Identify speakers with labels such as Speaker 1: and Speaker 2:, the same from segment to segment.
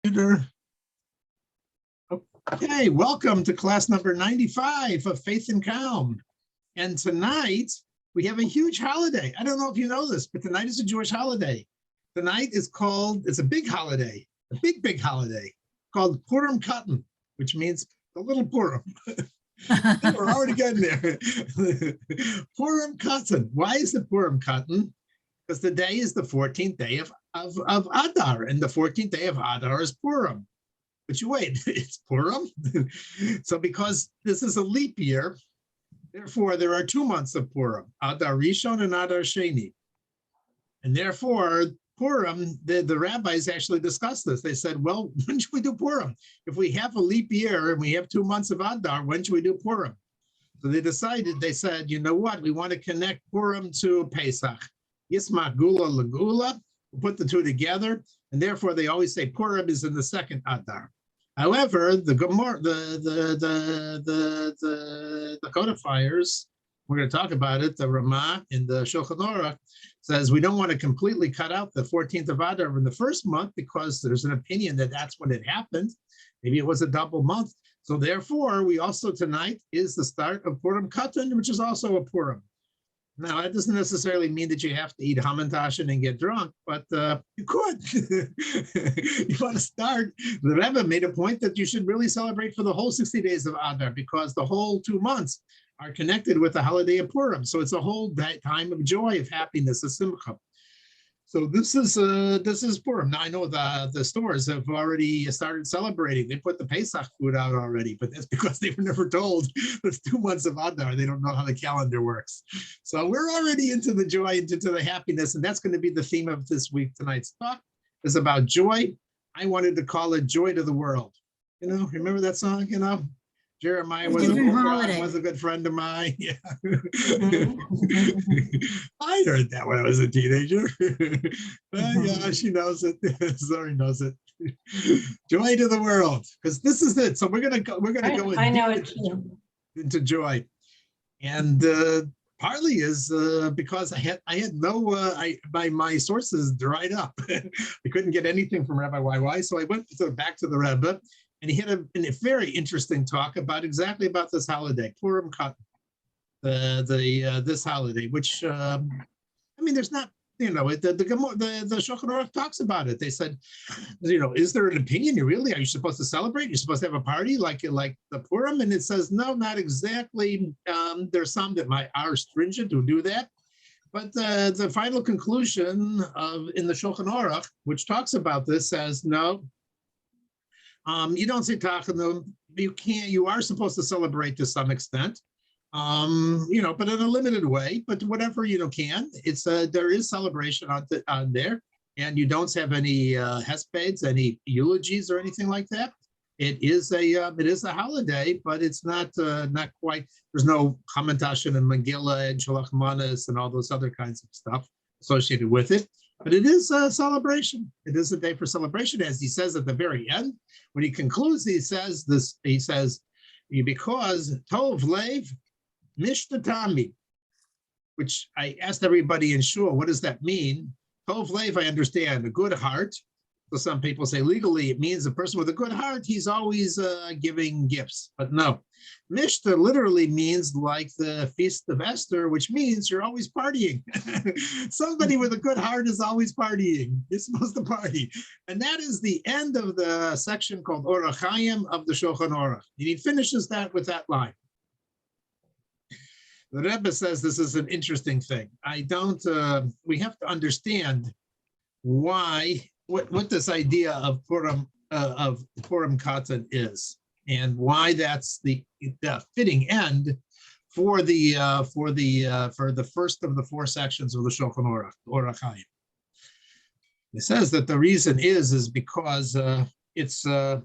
Speaker 1: Okay, welcome to class number 95 of Faith and Calm. And tonight we have a huge holiday. I don't know if you know this, but tonight is a Jewish holiday. Tonight is called, it's a big holiday, a big holiday called Purim Katan, which means the little Purim. We're already getting there. Purim Katan. Why is it Purim Katan? Because the day is the 14th day of Adar, and the 14th day of Adar is Purim. But you wait, it's Purim? So because this is a leap year, therefore there are 2 months of Purim, Adar Rishon and Adar Sheni. And therefore, Purim, the rabbis actually discussed this. They said, well, when should we do Purim? If we have a leap year and we have 2 months of Adar, when should we do Purim? So they decided, they said, you know what? We want to connect Purim to Pesach. Yismach Gula Lagula, put the two together, and therefore they always say Purim is in the second Adar. However, the codifiers, we're going to talk about it, the Ramah in the Shulchan Aruch says we don't want to completely cut out the 14th of Adar in the first month because there's an opinion that that's when it happened. Maybe it was a double month. So therefore, we also tonight is the start of Purim Katan, which is also a Purim. Now, that doesn't necessarily mean that you have to eat hamantashen and get drunk, but you could. You want to start. The Rebbe made a point that you should really celebrate for the whole 60 days of Adar because the whole 2 months are connected with the holiday of Purim. So it's a whole time of joy, of happiness, of simcha. So this is Purim. Now I know the stores have already started celebrating. They put the Pesach food out already, but that's because they were never told there's 2 months of Adar. They don't know how the calendar works. So we're already into the joy, into the happiness, and that's going to be the theme of this week. Tonight's talk is about joy. I wanted to call it Joy to the World. You know, remember that song, you know? Jeremiah was a good friend of mine. Yeah. I heard that when I was a teenager. Yeah, she knows it. Zori knows it. Joy to the world, because this is it. So we're gonna go.
Speaker 2: I know it too.
Speaker 1: Into joy, and partly is because I had no. My sources dried up. I couldn't get anything from Rabbi YY, so I went back to the Rebbe. And he had a very interesting talk about exactly about this holiday, Purim Katan, this holiday, which I mean, there's not, you know, the Shulchan Aruch talks about it. They said, you know, is there an opinion? Are you supposed to celebrate? You're supposed to have a party like the Purim? And it says, no, not exactly. There's some that are stringent who do that. But the final conclusion in the Shulchan Aruch, which talks about this, says no. You don't say tachanun. You are supposed to celebrate to some extent, you know, but in a limited way. But whatever can. It's there is celebration on there, and you don't have any hespeds, any eulogies or anything like that. It is a holiday, but it's not quite. There's no hamantashen and Megillah and Shalach Manas and all those other kinds of stuff associated with it. But it is a celebration. It is a day for celebration, as he says at the very end. When he concludes, he says, because Tov Lev Mishtatami, which I asked everybody in shul, what does that mean? Tov Lev, I understand, a good heart. So some people say legally it means a person with a good heart, he's always giving gifts. But no, Mishta literally means like the Feast of Esther, which means you're always partying. Somebody with a good heart is always partying. You're supposed to party. And that is the end of the section called Orach Chaim of the Shulchan Aruch. And he finishes that with that line. The Rebbe says this is an interesting thing. We have to understand why, what this idea of Purim Katan is, and why that's the fitting end for the first of the 4 sections of the Shulchan Aruch, Orach Chaim. It says that the reason is because it's the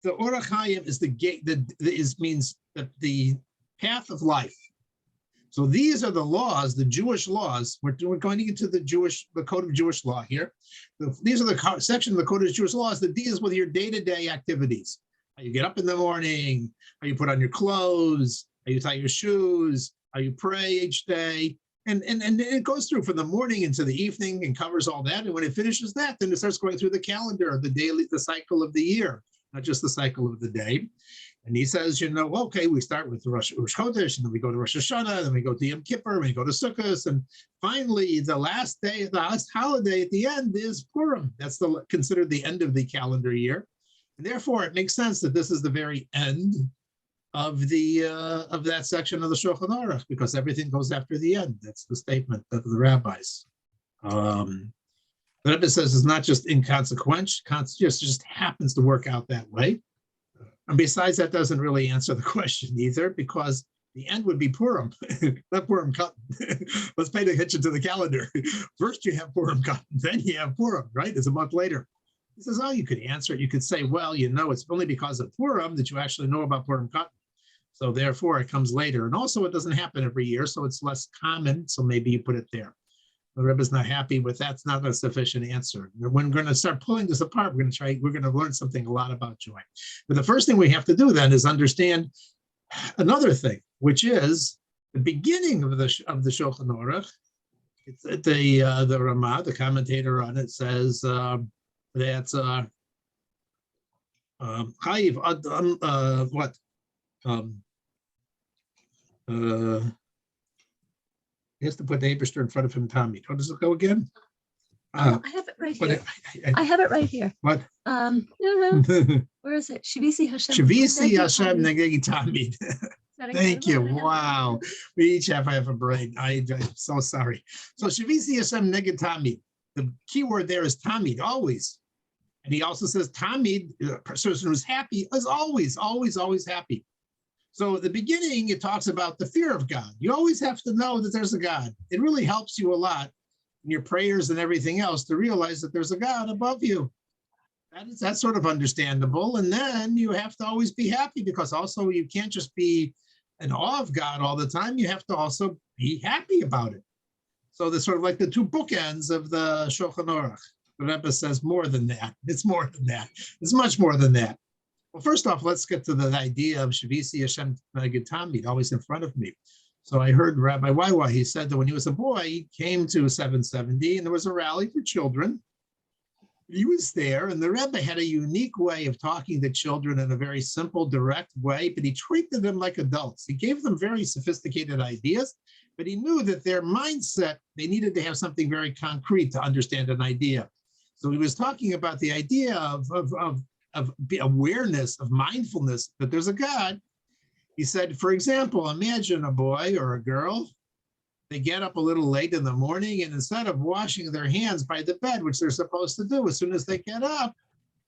Speaker 1: Orach Chaim is the gate that means that the path of life. So these are the laws, the Jewish laws. We're going into the Code of Jewish Law here. These are the section of the Code of Jewish Laws that deals with your day-to-day activities. How you get up in the morning, how you put on your clothes, how you tie your shoes, how you pray each day, And it goes through from the morning into the evening and covers all that. And when it finishes that, then it starts going through the calendar, the cycle of the year, not just the cycle of the day. And he says, okay, we start with Rosh Chodesh, and then we go to Rosh Hashanah, and then we go to Yom Kippur, and we go to Sukkot, and finally, the last day, the last holiday at the end is Purim. That's considered the end of the calendar year. And therefore, it makes sense that this is the very end of that section of the Shulchan Aruch, because everything goes after the end. That's the statement of the rabbis. The Rebbe says it's not just inconsequential, just happens to work out that way. And besides, that doesn't really answer the question either, because the end would be Purim, not Purim Katan. Let's pay attention to the calendar. First you have Purim Katan, then you have Purim, right? It's a month later. He says, you could answer it. You could say, well, it's only because of Purim that you actually know about Purim Katan. So therefore, it comes later. And also, it doesn't happen every year, so it's less common. So maybe you put it there. The Rebbe's not happy with that. It's not a sufficient answer. When we're going to start pulling this apart, we're going to learn something a lot about joy. But the first thing we have to do then is understand another thing, which is the beginning of the Shulchan Aruch. It's the Ramah, the commentator on it, says that Chayiv Adam what. He has to put the Eberster in front of him, Tommy. How does it go again?
Speaker 2: I have it right here. I have it right here.
Speaker 1: What?
Speaker 2: Where is it? Shavisi Hashem.
Speaker 1: Shavisi Hashem Negegi Tamid. Thank you. Wow. We each have a brain. I'm so sorry. So Shavisi Hashem Negegi Tamid. The key word there is Tamid, always. And he also says Tamid, a person who's happy, is always, always, always happy. So at the beginning, it talks about the fear of God. You always have to know that there's a God. It really helps you a lot in your prayers and everything else to realize that there's a God above you. That's sort of understandable. And then you have to always be happy, because also you can't just be in awe of God all the time. You have to also be happy about it. So there's sort of like the two bookends of the Shulchan Aruch. The Rebbe says more than that. It's more than that. It's much more than that. Well, first off, let's get to the idea of Shavisi Hashem Neged Tamid, always in front of me. So I heard Rabbi Waiwa, he said that when he was a boy, he came to 770 and there was a rally for children. He was there, and the Rebbe had a unique way of talking to children in a very simple, direct way, but he treated them like adults. He gave them very sophisticated ideas, but he knew that their mindset, they needed to have something very concrete to understand an idea. So he was talking about the idea of awareness, of mindfulness, that there's a God. He said, for example, imagine a boy or a girl, they get up a little late in the morning, and instead of washing their hands by the bed, which they're supposed to do as soon as they get up,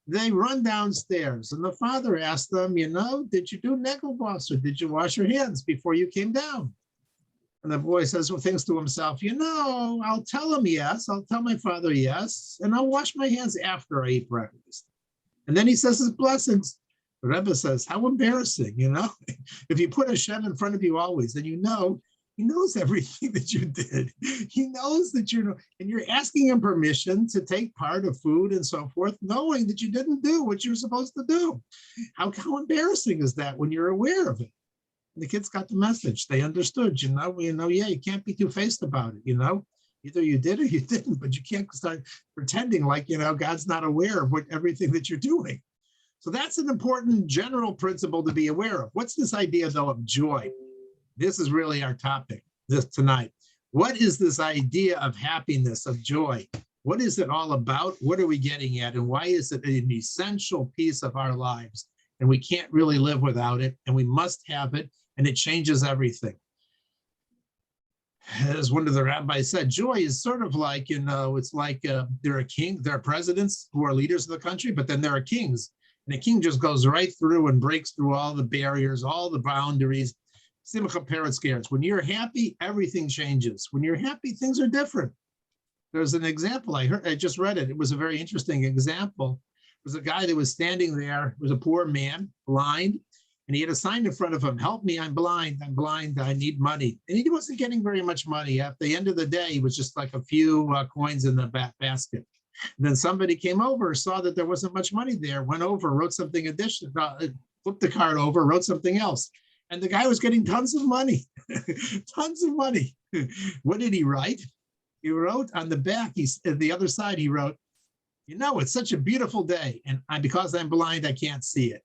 Speaker 1: they run downstairs. And the father asked them, did you do Negelwash, or did you wash your hands before you came down? And the boy says, thinks to himself, I'll tell him yes, I'll tell my father yes, and I'll wash my hands after I eat breakfast. And then he says his blessings. The Rebbe says, how embarrassing, If you put Hashem in front of you always, then he knows everything that you did. He knows that and you're asking him permission to take part of food and so forth, knowing that you didn't do what you're supposed to do. How embarrassing is that when you're aware of it? And the kids got the message. They understood, you can't be two-faced about it, Either you did or you didn't, but you can't start pretending like, God's not aware of everything that you're doing. So that's an important general principle to be aware of. What's this idea, though, of joy? This is really our topic tonight. What is this idea of happiness, of joy? What is it all about? What are we getting at? And why is it an essential piece of our lives? And we can't really live without it, and we must have it, and it changes everything. As one of the rabbis said, joy is sort of like, it's like there are presidents who are leaders of the country, but then there are kings. And a king just goes right through and breaks through all the barriers, all the boundaries. Simcha Peretz Gertz. When you're happy, everything changes. When you're happy, things are different. There's an example I just read it. It was a very interesting example. It was a guy that was standing there. It was a poor man, blind, and he had a sign in front of him, help me, I'm blind, I need money. And he wasn't getting very much money. At the end of the day, it was just like a few coins in the basket. And then somebody came over, saw that there wasn't much money there, went over, wrote something additional, flipped the card over, wrote something else. And the guy was getting tons of money, tons of money. What did he write? He wrote on the back, the other side, he wrote, it's such a beautiful day. And because I'm blind, I can't see it.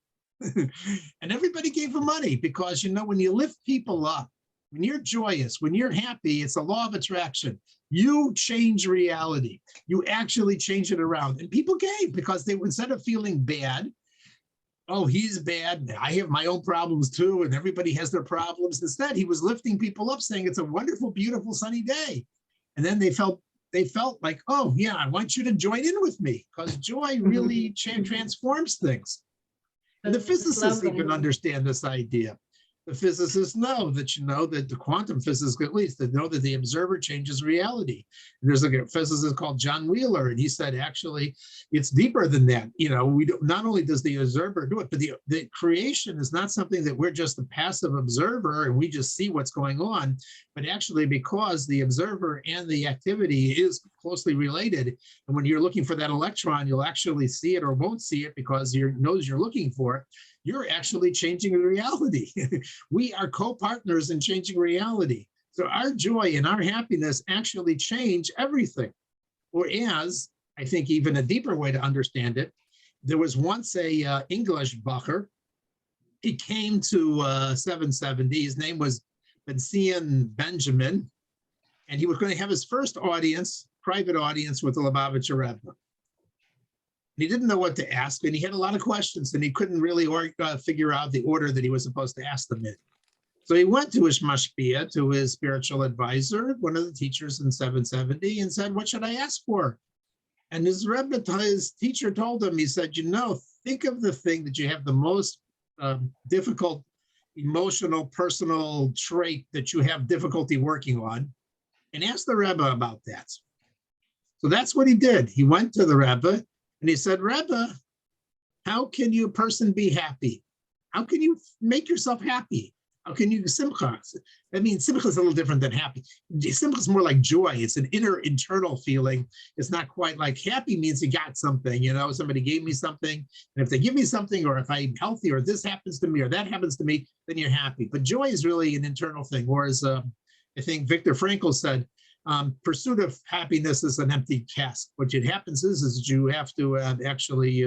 Speaker 1: And everybody gave him money because, when you lift people up, when you're joyous, when you're happy, it's a law of attraction. You change reality. You actually change it around. And people gave because they, instead of feeling bad, oh, he's bad, I have my own problems too, and everybody has their problems. Instead, he was lifting people up, saying it's a wonderful, beautiful, sunny day. And then they felt like, oh, yeah, I want you to join in with me because joy really transforms things. And the physicists even understand this idea. The physicists know that, that the quantum physicists, at least, they know that the observer changes reality. And there's a physicist called John Wheeler, and he said, actually, it's deeper than that. We don't, not only does the observer do it, but the creation is not something that we're just a passive observer and we just see what's going on, but actually because the observer and the activity is closely related. And when you're looking for that electron, you'll actually see it or won't see it because your nose you're looking for it. You're actually changing reality. We are co-partners in changing reality. So our joy and our happiness actually change everything. Whereas, I think even a deeper way to understand it, there was once a English bacher. He came to 770. His name was Benjamin, and he was going to have his first audience, private audience with the Lubavitcher Rebbe. He didn't know what to ask, and he had a lot of questions, and he couldn't really figure out the order that he was supposed to ask them in. So he went to his mashpia, to his spiritual advisor, one of the teachers in 770, and said, what should I ask for? And his Rebbe, his teacher told him, he said, think of the thing that you have the most difficult, emotional, personal trait that you have difficulty working on, and ask the Rebbe about that. So that's what he did. He went to the Rebbe, and he said, Rebbe, how can you a person be happy? How can you make yourself happy? How can you simcha? I mean, simcha is a little different than happy. Simcha is more like joy. It's an internal feeling. It's not quite like happy means you got something, somebody gave me something. And if they give me something, or if I'm healthy, or this happens to me, or that happens to me, then you're happy. But joy is really an internal thing. Whereas I think Viktor Frankl said, pursuit of happiness is an empty cask. What happens is you have to actually,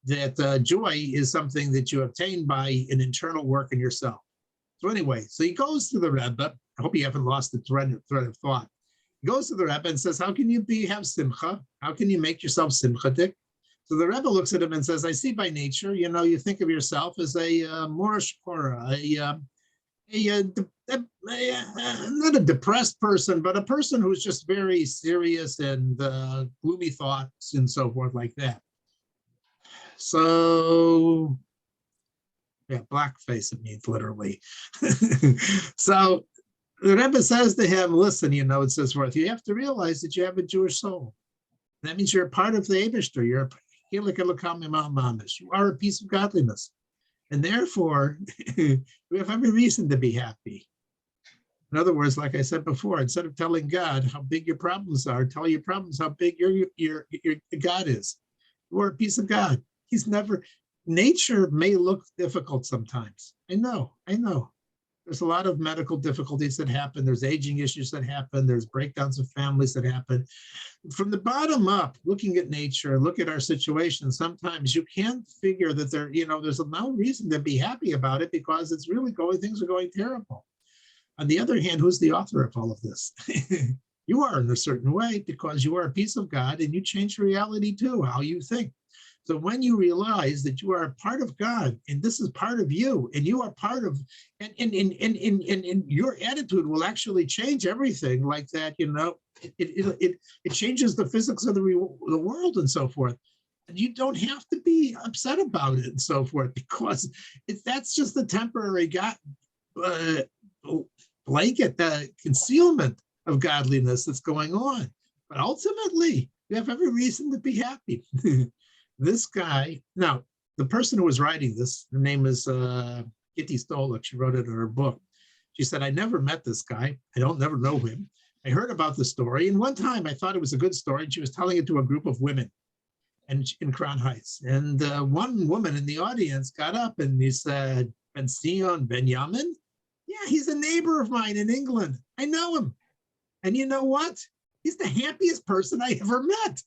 Speaker 1: that joy is something that you obtain by an internal work in yourself. So anyway, so he goes to the Rebbe. I hope you haven't lost the thread of thought. He goes to the Rebbe and says, how can you have simcha? How can you make yourself simchatic? So the Rebbe looks at him and says, I see by nature, you think of yourself as a morish kora, not a depressed person, but a person who's just very serious and gloomy thoughts and so forth like that. So, yeah, blackface it means literally. So the Rebbe says to him, listen, it says forth, you have to realize that you have a Jewish soul. That means you're a part of the Eibishter. You are a piece of godliness. And therefore, we have every reason to be happy. In other words, like I said before, instead of telling God how big your problems are, tell your problems how big your God is. You are a piece of God. Nature may look difficult sometimes. I know. There's a lot of medical difficulties that happen. There's aging issues that happen. There's breakdowns of families that happen. From the bottom up, looking at nature, look at our situation, sometimes you can't figure that there's no reason to be happy about it because it's really things are going terrible. On the other hand, who's the author of all of this? You are in a certain way because you are a piece of God and you change reality too, how you think. So when you realize that you are a part of God and this is part of you and you are part of, and your attitude will actually change everything like that, it changes the physics of the world and so forth. And you don't have to be upset about it and so forth because that's just the temporary blanket, the concealment of godliness that's going on. But ultimately, you have every reason to be happy. This guy, now, the person who was writing this, her name is Gitti Stolik. She wrote it in her book. She said, I never met this guy. I never know him. I heard about the story. And one time I thought it was a good story. And she was telling it to a group of women in Crown Heights. And one woman in the audience got up and he said, Ben Sion Benjamin? Yeah, he's a neighbor of mine in England. I know him. And you know what? He's the happiest person I ever met.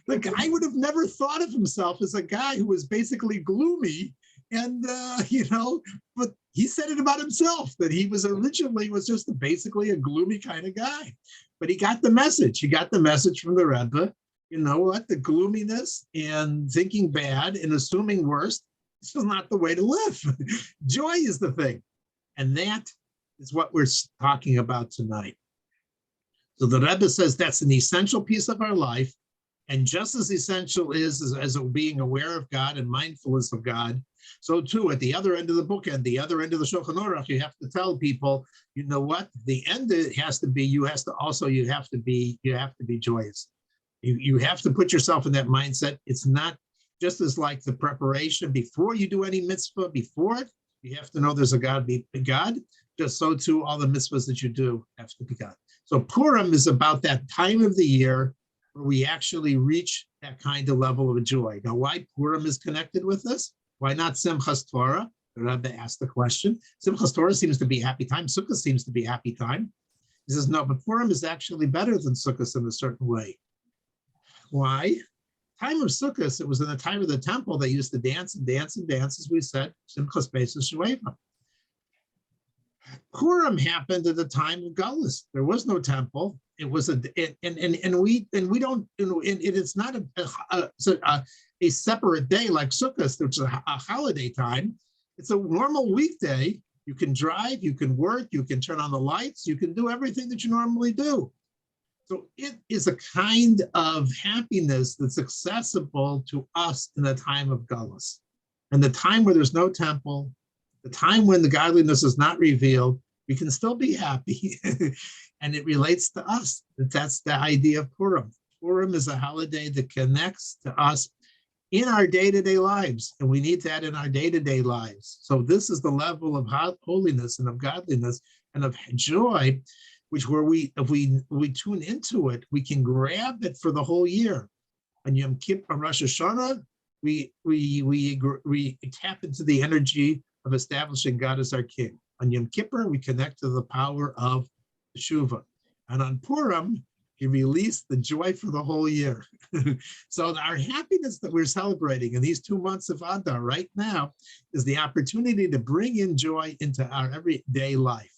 Speaker 1: The guy would have never thought of himself as a guy who was basically gloomy. And, but he said it about himself, that he was originally just basically a gloomy kind of guy. But he got the message. He got the message from the Rebbe. You know what? The gloominess and thinking bad and assuming worst, this is not the way to live. Joy is the thing. And that is what we're talking about tonight. So the Rebbe says that's an essential piece of our life. And just as essential as being aware of God and mindfulness of God, so too, at the other end of the bookend, the other end of the Shulchan Aruch, you have to tell people, you know what? The end has to be, you have to be joyous. You have to put yourself in that mindset. It's not just as like the preparation before you do any mitzvah, before it, you have to know there's a God, just so too, all the mitzvahs that you do have to be God. So Purim is about that time of the year where we actually reach that kind of level of joy. Now, why Purim is connected with this? Why not Simchas Torah? The Rebbe asked the question. Simchas Torah seems to be happy time. Sukkot seems to be happy time. He says, no, but Purim is actually better than Sukkot in a certain way. Why? Time of Sukkot, it was in the time of the temple, they used to dance and dance and dance, as we said, Simchas Beis Shueva. Purim happened at the time of Galus. There was no temple. It was it's not a separate day like Sukkot, which is a holiday time. It's a normal weekday. You can drive, you can work, you can turn on the lights, you can do everything that you normally do. So it is a kind of happiness that's accessible to us in the time of Galus. And the time where there's no temple, the time when the godliness is not revealed, we can still be happy. And it relates to us. That's the idea of Purim. Purim is a holiday that connects to us in our day-to-day lives. And we need that in our day-to-day lives. So this is the level of holiness and of godliness and of joy, which if we tune into it, we can grab it for the whole year. On Yom Kippur, on Rosh Hashanah, we tap into the energy of establishing God as our king. On Yom Kippur, we connect to the power of Yeshiva. And on Purim, he released the joy for the whole year. So our happiness that we're celebrating in these 2 months of Adar right now is the opportunity to bring in joy into our everyday life.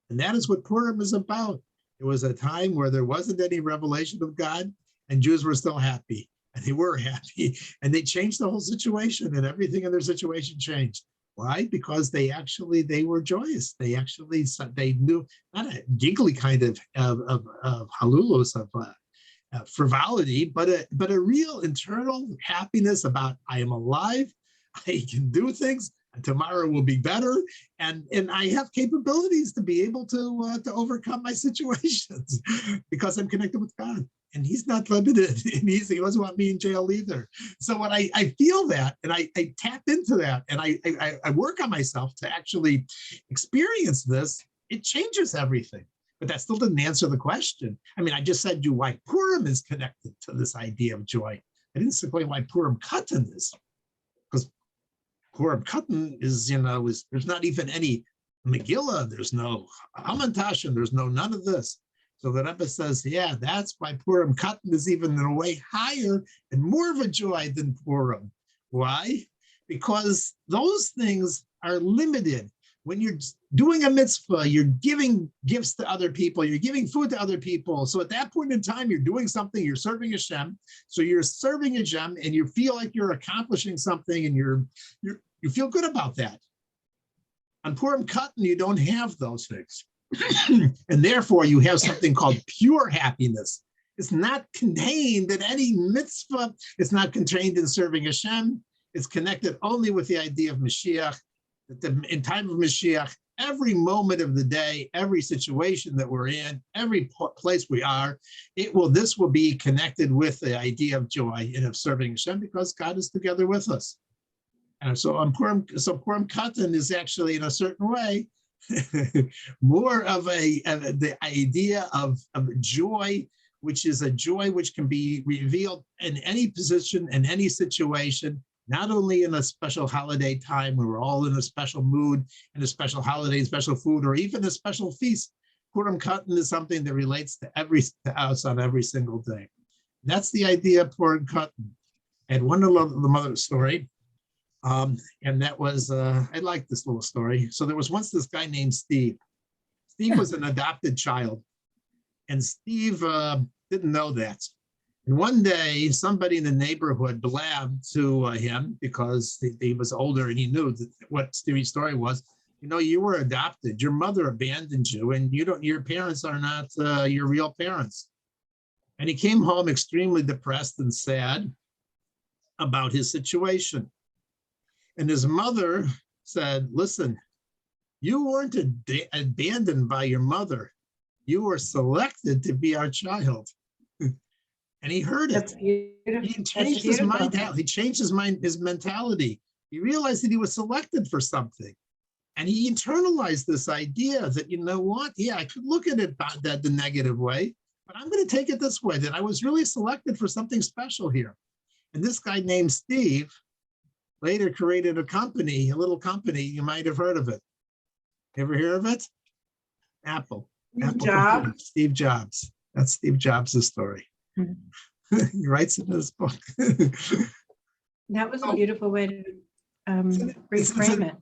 Speaker 1: And that is what Purim is about. It was a time where there wasn't any revelation of God, and Jews were still happy, and they were happy, and they changed the whole situation, and everything in their situation changed. Why? Because they were joyous. They knew, not a giggly kind of halulus, of frivolity, but a real internal happiness about I am alive, I can do things, and tomorrow will be better, and I have capabilities to be able to overcome my situations because I'm connected with God. And he's not limited, and he doesn't want me in jail either. So when I feel that, and I tap into that, and I work on myself to actually experience this, it changes everything. But that still didn't answer the question. I mean, I just said to you why Purim is connected to this idea of joy. I didn't explain why Purim Katan is, because Purim Katan is, there's not even any Megillah, there's no Hamantash, there's no none of this. So the Rebbe says, yeah, that's why Purim Katan is even in a way higher and more of a joy than Purim. Why? Because those things are limited. When you're doing a mitzvah, you're giving gifts to other people, you're giving food to other people. So at that point in time, you're doing something, you're serving Hashem. So you're serving Hashem and you feel like you're accomplishing something and you feel good about that. On Purim Katan, you don't have those things. And therefore, you have something called pure happiness. It's not contained in any mitzvah. It's not contained in serving Hashem. It's connected only with the idea of Mashiach. In time of Mashiach, every moment of the day, every situation that we're in, every place we are, this will be connected with the idea of joy and of serving Hashem because God is together with us. And so Purim Katan is actually, in a certain way, more of the idea of joy, which is a joy which can be revealed in any position, in any situation, not only in a special holiday time where we're all in a special mood and a special holiday, special food, or even a special feast. Purim Katan is something that relates to us on every single day. That's the idea of Purim Katan. And one of the mother's story, and that was, I like this little story. So there was once this guy named Steve. Steve was an adopted child, and Steve didn't know that. And one day, somebody in the neighborhood blabbed to him because he was older and he knew what Steve's story was. You know, you were adopted. Your mother abandoned you, and your parents are not your real parents. And he came home extremely depressed and sad about his situation. And his mother said, listen, you weren't abandoned by your mother. You were selected to be our child. And he heard it. He changed his mind. He changed his mentality. He realized that he was selected for something. And he internalized this idea that, you know what? Yeah, I could look at it the negative way, but I'm going to take it this way, that I was really selected for something special here. And this guy named Steve later created a company, a little company. You might have heard of it. Ever hear of it? Apple. Steve Jobs. That's Steve Jobs' story. He writes it in his book.
Speaker 2: That was a beautiful way to reframe it.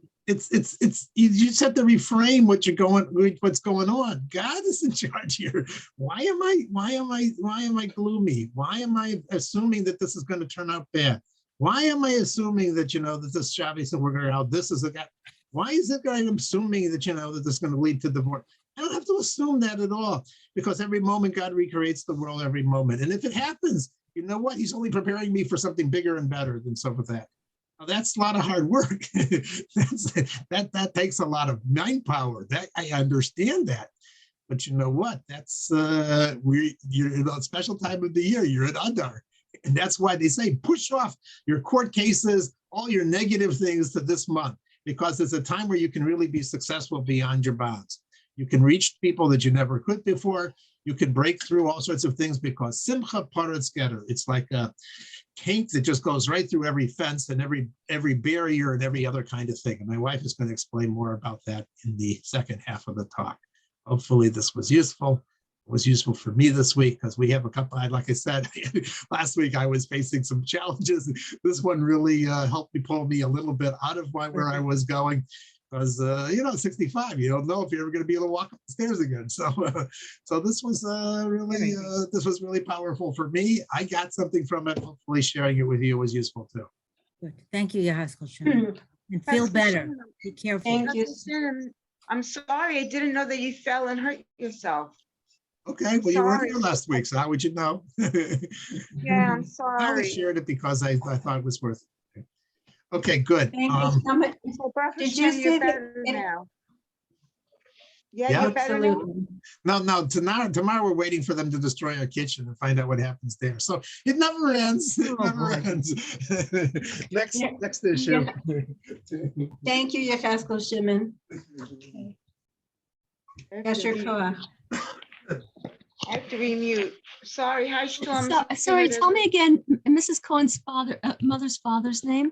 Speaker 1: You just have to reframe what's going on. God is in charge here. Why am I gloomy? Why am I assuming that this is going to turn out bad? Why am I assuming that, that this Shabbos that we're going to have, this is a guy? Why is it guy assuming that, that this is going to lead to divorce? I don't have to assume that at all, because every moment God recreates the world every moment. And if it happens, you know what? He's only preparing me for something bigger and better than some of that. Now, that's a lot of hard work. that takes a lot of mind power. That I understand that. But you know what? That's you're in a special time of the year. You're at Adar. And that's why they say push off your court cases, all your negative things to this month, because it's a time where you can really be successful beyond your bounds. You can reach people that you never could before. You can break through all sorts of things, because Simcha Paretz Getter, it's like a tank that just goes right through every fence and every barrier and every other kind of thing. And my wife is going to explain more about that in the second half of the talk. Hopefully this was useful. It was useful for me this week, because we have a couple, like I said, last week I was facing some challenges. This one really helped me pull me a little bit out of where I was going. Because 65, you don't know if you're ever going to be able to walk up the stairs again. So, so this was really powerful for me. I got something from it. Hopefully, sharing it with you was useful too.
Speaker 3: Good. Thank you, Yahaskel Shimon. And feel better. Be careful.
Speaker 4: Thank you. I'm sorry. I didn't know that you fell and hurt yourself.
Speaker 1: Okay, well, you weren't here last week, so how would you know?
Speaker 4: Yeah, I'm sorry.
Speaker 1: I only shared it because I thought it was worth it. Okay, good.
Speaker 2: Thank you so much.
Speaker 4: Did you say that now? Yeah, you're better now?
Speaker 1: No, tomorrow we're waiting for them to destroy our kitchen and find out what happens there. So it never ends. It never ends. Next issue.
Speaker 2: Thank you, Yecheskel Shimon. Yasher Koach.
Speaker 4: I have to remute. Sorry. Hi, Storm.
Speaker 2: Sorry, tell me again, Mrs. Cohen's mother's father's name.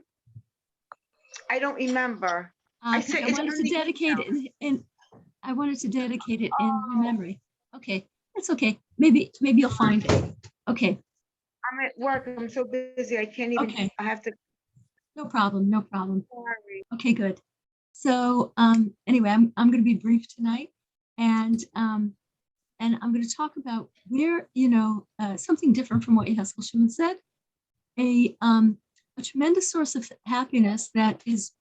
Speaker 4: I don't remember.
Speaker 2: I wanted to dedicate it I wanted to dedicate it in your memory. Okay, that's okay. Maybe you'll find it. Okay.
Speaker 4: I'm at work. I'm so busy. I can't even.
Speaker 2: Okay.
Speaker 4: I have to.
Speaker 2: No problem.
Speaker 4: Sorry.
Speaker 2: Okay, good. So anyway, I'm going to be brief tonight, and I'm going to talk about where something different from what Yeheskel Shimon said. A tremendous source of happiness that is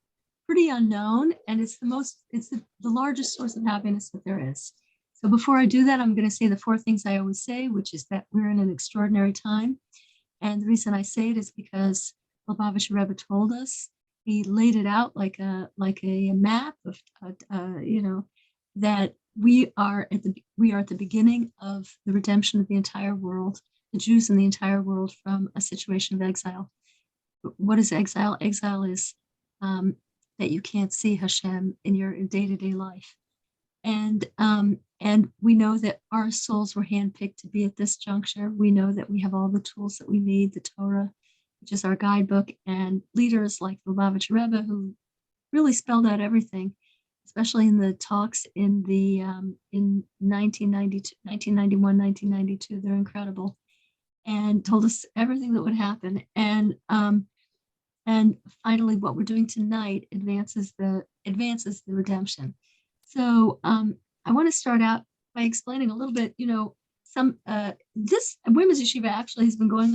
Speaker 2: pretty unknown, and it's the largest source of happiness that there is. So before I do that, I'm going to say the four things I always say, which is that we're in an extraordinary time. And the reason I say it is because Lubavitcher Rebbe told us, he laid it out like a map of, that we are at the beginning of the redemption of the entire world, the Jews in the entire world, from a situation of exile. What is exile? Exile is that you can't see Hashem in your day-to-day life. And we know that our souls were handpicked to be at this juncture. We know that we have all the tools that we need, the Torah, which is our guidebook, and leaders like the Lubavitcher Rebbe, who really spelled out everything, especially in the talks in 1992, 1991, 1992. They're incredible, and told us everything that would happen. And finally, what we're doing tonight advances the redemption. So I want to start out by explaining a little bit, this women's yeshiva actually has been going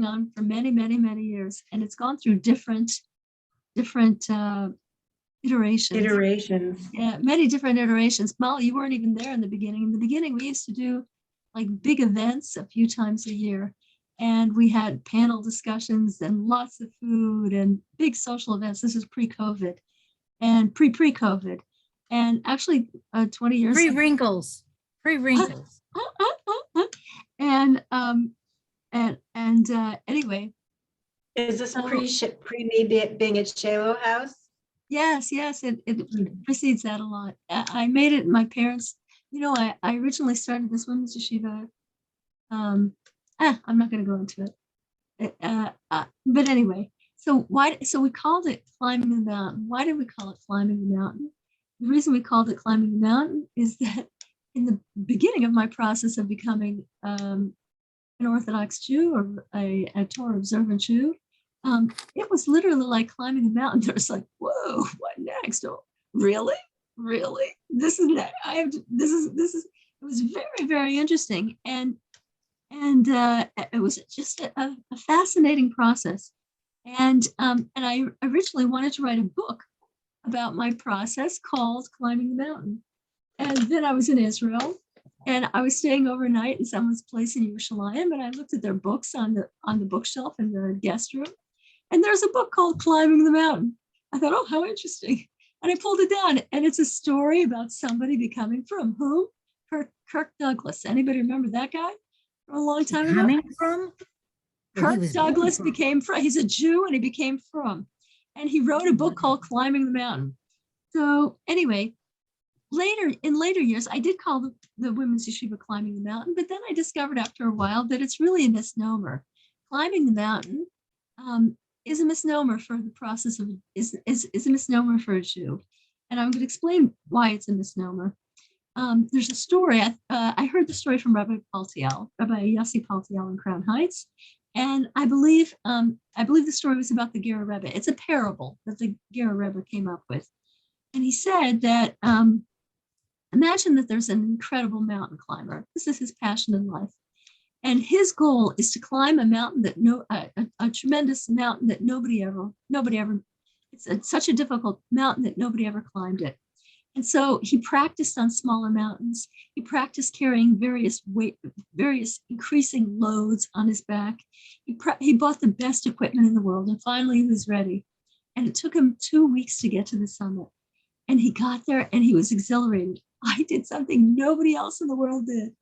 Speaker 2: on for many, many, many years, and it's gone through different iterations. Yeah, many different iterations. Molly, you weren't even there in the beginning. In the beginning, we used to do like big events a few times a year, and we had panel discussions and lots of food and big social events. This is pre-COVID and pre-COVID. And actually 20 years
Speaker 3: Free wrinkles.
Speaker 2: and anyway.
Speaker 5: Is this pre me being at Shiloh House?
Speaker 2: Yes, it precedes that a lot. I made it, my parents, I originally started this women's yeshiva. I'm not going to go into it. But anyway, so we called it Climbing the Mountain. Why did we call it Climbing the Mountain? The reason we called it Climbing the Mountain is that in the beginning of my process of becoming an Orthodox Jew or a Torah observant Jew, it was literally like climbing a mountain. There's like, whoa, what next? Oh, really? This is it was very, very interesting. And it was just a fascinating process. And I originally wanted to write a book about my process called Climbing the Mountain. And then I was in Israel, and I was staying overnight in someone's place in Yerushalayim, and I looked at their books on the bookshelf in the guest room, and there's a book called Climbing the Mountain. I thought, oh, how interesting. And I pulled it down, and it's a story about somebody becoming from whom? Kirk Douglas. Anybody remember that guy from a long time ago?
Speaker 3: Coming from?
Speaker 2: Kirk Douglas became from, he's a Jew, and he became from. And he wrote a book called Climbing the Mountain. So anyway, in later years, I did call the women's yeshiva Climbing the Mountain, but then I discovered after a while that it's really a misnomer. Climbing the mountain is a misnomer for the process of, is a misnomer for a Jew. And I'm going to explain why it's a misnomer. There's a story, I heard the story from Rabbi Yossi Paltiel in Crown Heights. And I believe the story was about the Ger Rebbe. It's a parable that the Ger Rebbe came up with. And he said that, imagine that there's an incredible mountain climber. This is his passion in life. And his goal is to climb a mountain a tremendous mountain that nobody ever, it's such a difficult mountain that nobody ever climbed it. And so he practiced on smaller mountains. He practiced carrying various increasing loads on his back. He bought the best equipment in the world, and finally he was ready. And it took him 2 weeks to get to the summit. And he got there and he was exhilarated. I did something nobody else in the world did.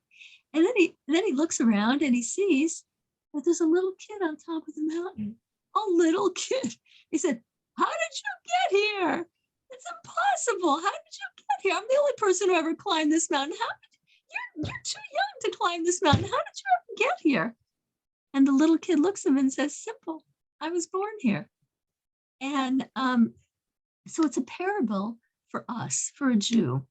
Speaker 2: And then he looks around and he sees that there's a little kid on top of the mountain. A little kid. He said, "How did you get here? It's impossible. How did you get here? I'm the only person who ever climbed this mountain. You're too young to climb this mountain. How did you ever get here?" And the little kid looks at him and says, "Simple. I was born here." And so it's a parable for us, for a Jew.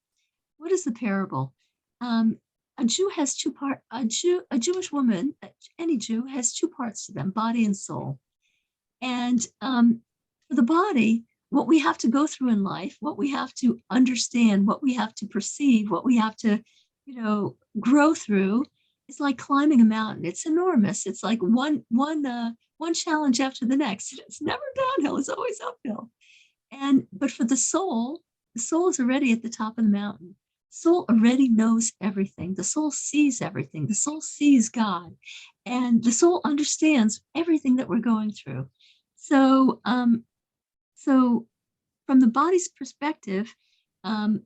Speaker 2: What is the parable? A Jew has two parts. A Jewish woman, any Jew, has two parts to them: body and soul. And for the body, what we have to go through in life, what we have to understand, what we have to perceive, what we have to, grow through, is like climbing a mountain. It's enormous. It's like one challenge after the next. It's never downhill. It's always uphill. But for the soul is already at the top of the mountain. The soul already knows everything. The soul sees everything. The soul sees God, and the soul understands everything that we're going through. So from the body's perspective, from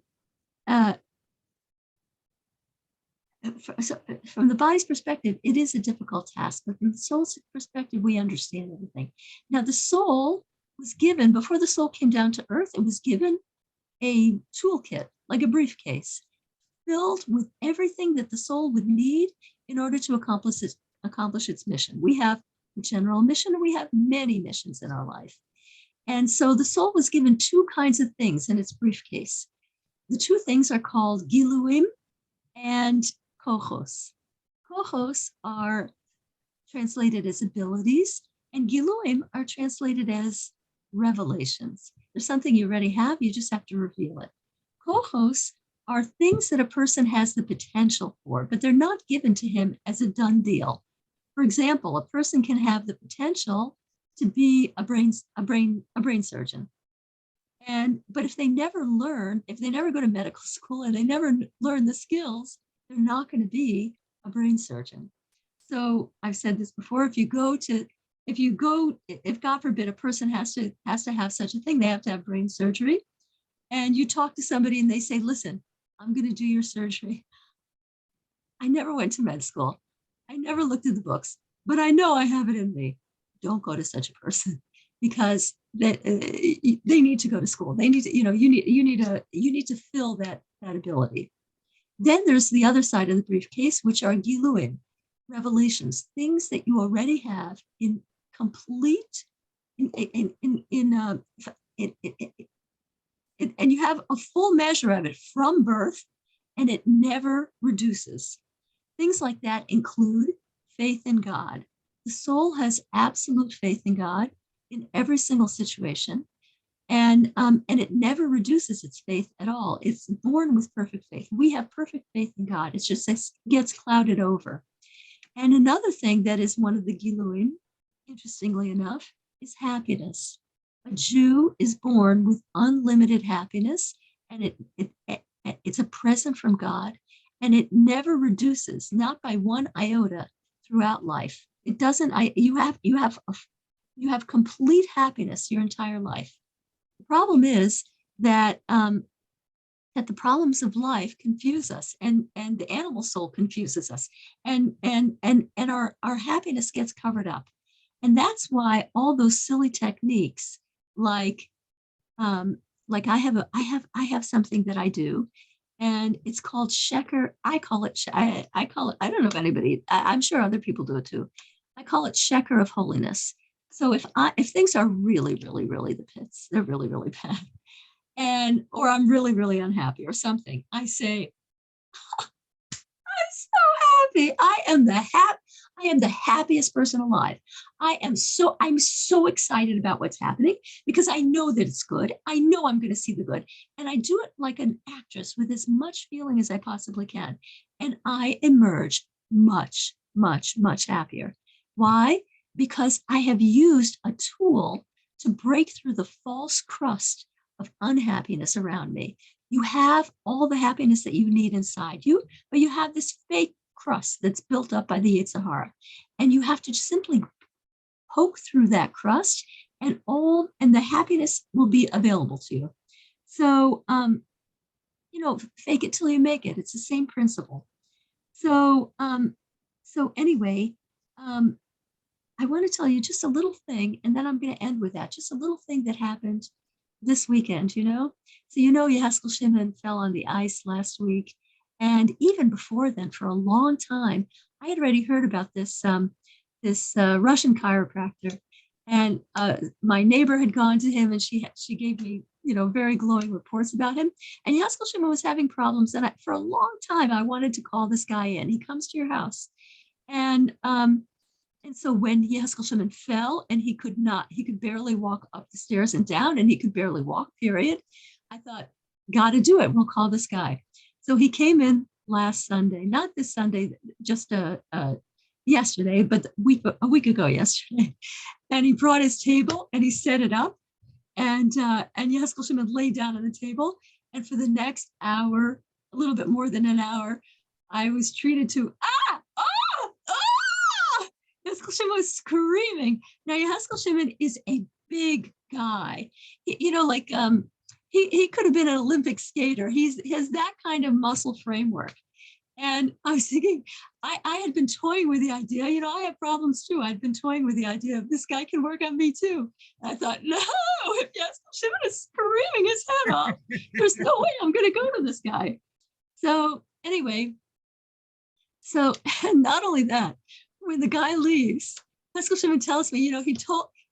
Speaker 2: the body's perspective, it is a difficult task, but from the soul's perspective, we understand everything. Now, the soul was given, before the soul came down to earth, it was given a toolkit, like a briefcase, filled with everything that the soul would need in order to accomplish its mission. We have general mission, and we have many missions in our life. And so the soul was given two kinds of things in its briefcase. The two things are called giluim and kochos. Kochos are translated as abilities, and giluim are translated as revelations. There's something you already have, you just have to reveal it. Kochos are things that a person has the potential for, but they're not given to him as a done deal. For example, a person can have the potential to be a brain surgeon. But if they never go to medical school and they never learn the skills, they're not going to be a brain surgeon. So I've said this before, if God forbid a person has to have such a thing, they have to have brain surgery, and you talk to somebody and they say, listen, I'm going to do your surgery. I never went to med school. I never looked at the books, but I know I have it in me. Don't go to such a person, because they need to go to school. They need to, you need to fill that ability. Then there's the other side of the briefcase, which are giluim, revelations, things that you already have in complete, and you have a full measure of it from birth, and it never reduces. Things like that include faith in God. The soul has absolute faith in God in every single situation, and it never reduces its faith at all. It's born with perfect faith. We have perfect faith in God. It's just gets clouded over. And another thing that is one of the giluim, interestingly enough, is happiness. A Jew is born with unlimited happiness, and it's a present from God, and it never reduces, not by one iota throughout life. It doesn't. You have complete happiness your entire life. The problem is that that the problems of life confuse us, and the animal soul confuses us, and our happiness gets covered up, and that's why all those silly techniques, like I have something that I do, and it's called sheker. I call it. I don't know if anybody. I'm sure other people do it too. I call it sheker of holiness. So if things are really, really, really the pits, they're really, really bad, or I'm really, really unhappy or something, I say, I'm so happy. I am the happiest person alive. I'm so excited about what's happening, because I know that it's good. I know I'm going to see the good. And I do it like an actress with as much feeling as I possibly can. And I emerge much, much, much happier. Why? Because I have used a tool to break through the false crust of unhappiness around me. You have all the happiness that you need inside you, but you have this fake crust that's built up by the Yetzer Hara. And you have to simply poke through that crust, and the happiness will be available to you. So, fake it till you make it. It's the same principle. So anyway, I want to tell you just a little thing, and then I'm going to end with that. Just a little thing that happened this weekend, So Yeshiva Shimon fell on the ice last week. And even before then, for a long time, I had already heard about this Russian chiropractor. And my neighbor had gone to him, and she gave me, very glowing reports about him. And Yeshiva Shimon was having problems. And for a long time, I wanted to call this guy in. He comes to your house. And so when Yeshiva Shimon fell, and he could barely walk up the stairs and down, and he could barely walk, period, I thought, got to do it. We'll call this guy. So he came in last Sunday, not this Sunday, just yesterday, but a week ago yesterday. And he brought his table and he set it up, and Yeshiva Shimon lay down on the table. And for the next hour, a little bit more than an hour, I was treated to Yeshiva Shimon was screaming. Now Yeshiva Shimon is a big guy. He could have been an Olympic skater. He has that kind of muscle framework. And I was thinking, I had been toying with the idea, I have problems too. I'd been toying with the idea of this guy can work on me too. And I thought, no, if Yeshiva Shimon is screaming his head off, there's no way I'm going to go to this guy. So anyway, and not only that, when the guy leaves, Yeskel Shimon tells me,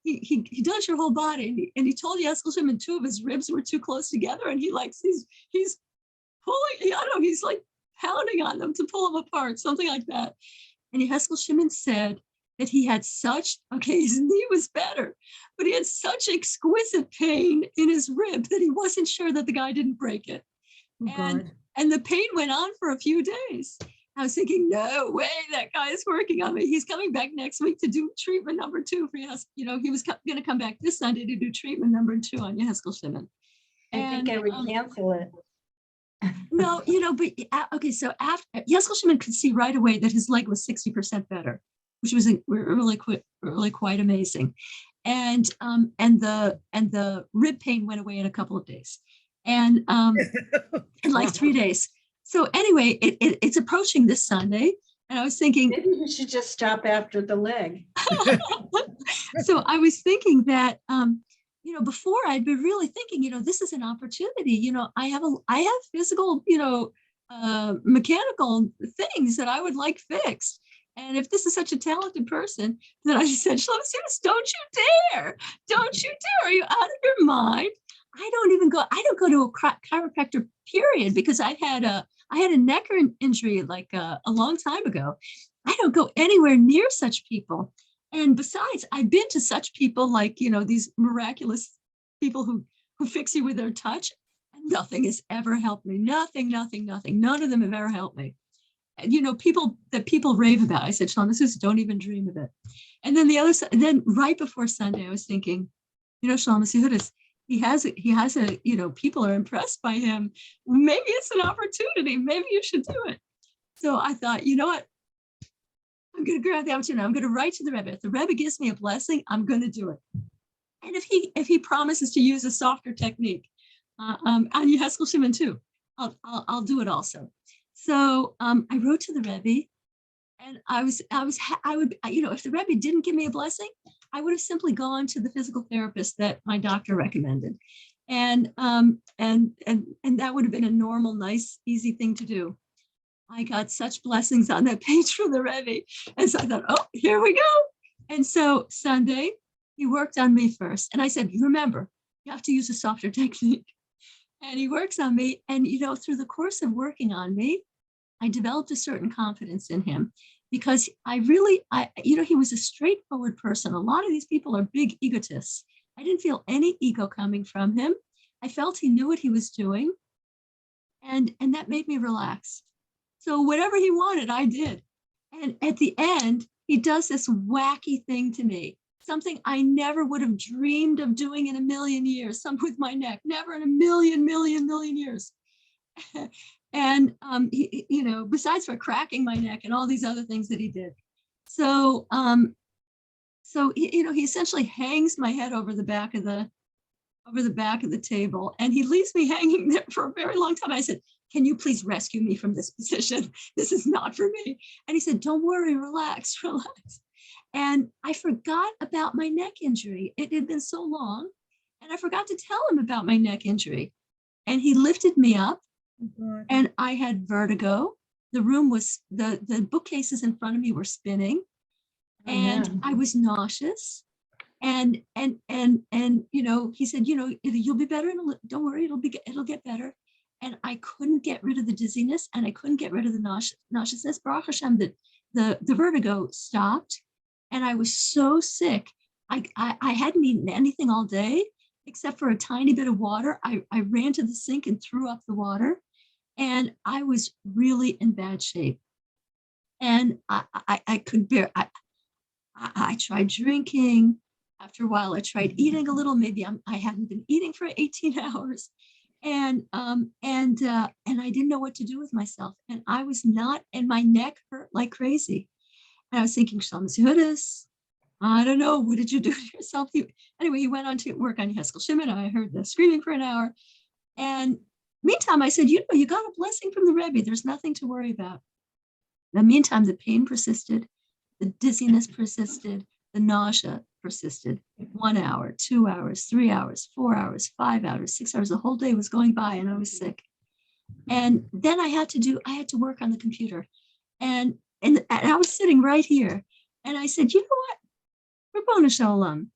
Speaker 2: he does your whole body, and he told Yeskel Shimon 2 of his ribs were too close together, and he's pulling, I don't know, he's like pounding on them to pull them apart, something like that. And Yeskel Shimon said that he had his knee was better, but he had such exquisite pain in his rib that he wasn't sure that the guy didn't break it.
Speaker 3: Oh, God.
Speaker 2: And the pain went on for a few days. I was thinking, no way, that guy is working on me. He's coming back next week to do treatment number 2 for Yeskel. He was going to come back this Sunday to do treatment number 2 on Yeskel Shimon.
Speaker 5: I think I would cancel it.
Speaker 2: No, but okay. So after Yeskel Shimon could see right away that his leg was 60% better, which was really quite amazing. And the rib pain went away in a couple of days, and in like 3 days. So anyway, it's approaching this Sunday, and I was thinking
Speaker 5: Maybe you should just stop after the leg.
Speaker 2: So I was thinking that before I'd been really thinking, this is an opportunity. I have physical, mechanical things that I would like fixed. And if this is such a talented person, then I said, Shlomo, don't you dare. Don't you dare. Are you out of your mind? I don't go to a chiropractor, period, because I had a neck injury like a long time ago. I don't go anywhere near such people. And besides, I've been to such people like, these miraculous people who fix you with their touch. And nothing has ever helped me. Nothing. None of them have ever helped me. And, people rave about. I said, Shlomo, don't even dream of it. And then right before Sunday, I was thinking, Shlomo Sehudis, he has people are impressed by him. Maybe it's an opportunity. Maybe you should do it. So I thought, you know what? I'm going to grab the opportunity. I'm going to write to the Rebbe. If the Rebbe gives me a blessing, I'm going to do it. And if he promises to use a softer technique on Yeskel Shimon too, I'll do it also. So I wrote to the Rebbe, and I would if the Rebbe didn't give me a blessing, I would have simply gone to the physical therapist that my doctor recommended, and that would have been a normal, nice, easy thing to do. I got such blessings on that page from the Rebbe. And so I thought, oh, here we go. And so Sunday, he worked on me first. And I said, remember, you have to use a softer technique. And he works on me. And, through the course of working on me, I developed a certain confidence in him because he was a straightforward person. A lot of these people are big egotists. I didn't feel any ego coming from him. I felt he knew what he was doing. And that made me relax. So whatever he wanted, I did. And at the end, he does this wacky thing to me, something I never would have dreamed of doing in a million years, some with my neck, never in a million years. And, besides for cracking my neck and all these other things that he did. So, he essentially hangs my head over the back of the table, and he leaves me hanging there for a very long time. I said, can you please rescue me from this position? This is not for me. And he said, don't worry, relax. And I forgot about my neck injury. It had been so long, and I forgot to tell him about my neck injury. And he lifted me up, and I had vertigo. The room was, the bookcases in front of me were spinning, and I was nauseous. And he said, you'll be better. Don't worry, it'll get better. And I couldn't get rid of the dizziness, and I couldn't get rid of the nauseousness. Baruch Hashem, the vertigo stopped, and I was so sick. I hadn't eaten anything all day except for a tiny bit of water. I ran to the sink and threw up the water, and I was really in bad shape. And I could bear. I tried drinking. After a while, I tried eating a little. Maybe I hadn't been eating for 18 hours. And I didn't know what to do with myself. And I was not, and my neck hurt like crazy. And I was thinking, Shlomo Sehudis, I don't know, what did you do to yourself? Anyway, he went on to work on Yeskel Shimon. I heard the screaming for an hour. And meantime, I said, you got a blessing from the Rebbe. There's nothing to worry about. In the meantime, the pain persisted, the dizziness persisted, the nausea persisted. 1 hour, 2 hours, 3 hours, 4 hours, 5 hours, 6 hours. The whole day was going by, and I was sick. And then I had to work on the computer, and I was sitting right here, and I said, you know what? Rabboni Shalom,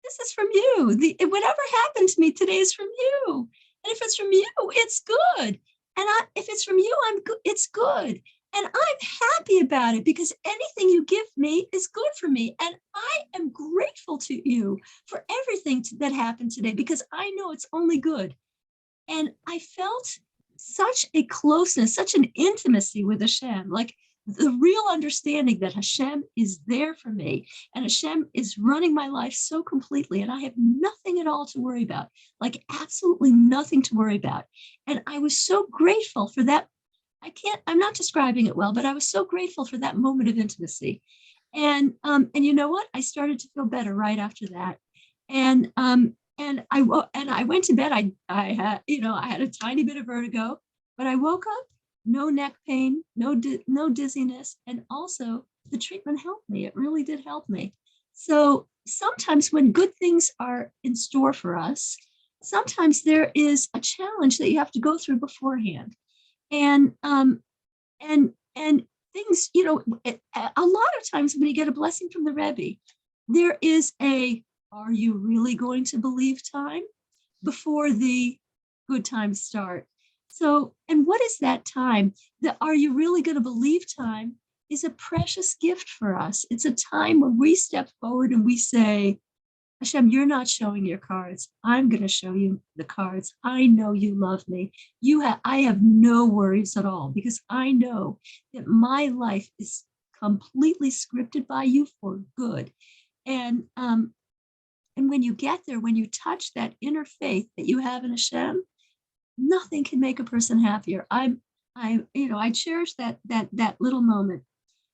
Speaker 2: this is from you. Whatever happened to me today is from you. And if it's from you, it's good. And if it's from you, it's good. And I'm happy about it because anything you give me is good for me. And I am grateful to you for everything that happened today because I know it's only good. And I felt such a closeness, such an intimacy with Hashem, like the real understanding that Hashem is there for me and Hashem is running my life so completely and I have nothing at all to worry about, like absolutely nothing to worry about. And I was so grateful for that. I'm not describing it well, but I was so grateful for that moment of intimacy. And you know what? I started to feel better right after that. And I went to bed. I had a tiny bit of vertigo, but I woke up, no neck pain, no dizziness, and also the treatment helped me. It really did help me. So sometimes when good things are in store for us, sometimes there is a challenge that you have to go through beforehand. And things, a lot of times when you get a blessing from the Rebbe, there is are you really going to believe time before the good times start? So, and what is that time? Are you really going to believe time is a precious gift for us. It's a time when we step forward and we say, Hashem, you're not showing your cards. I'm going to show you the cards. I know you love me. I have no worries at all because I know that my life is completely scripted by you for good. And when you get there, when you touch that inner faith that you have in Hashem, nothing can make a person happier. I cherish that little moment.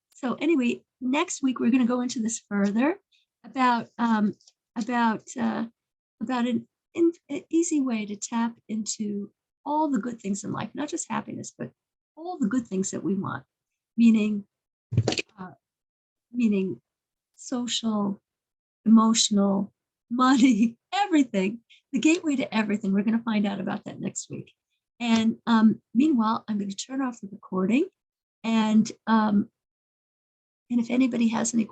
Speaker 2: So anyway, next week we're going to go into this further about an easy way to tap into all the good things in life, not just happiness, but all the good things that we want, meaning social, emotional, money, everything, the gateway to everything. We're going to find out about that next week. And meanwhile, I'm going to turn off the recording. And if anybody has any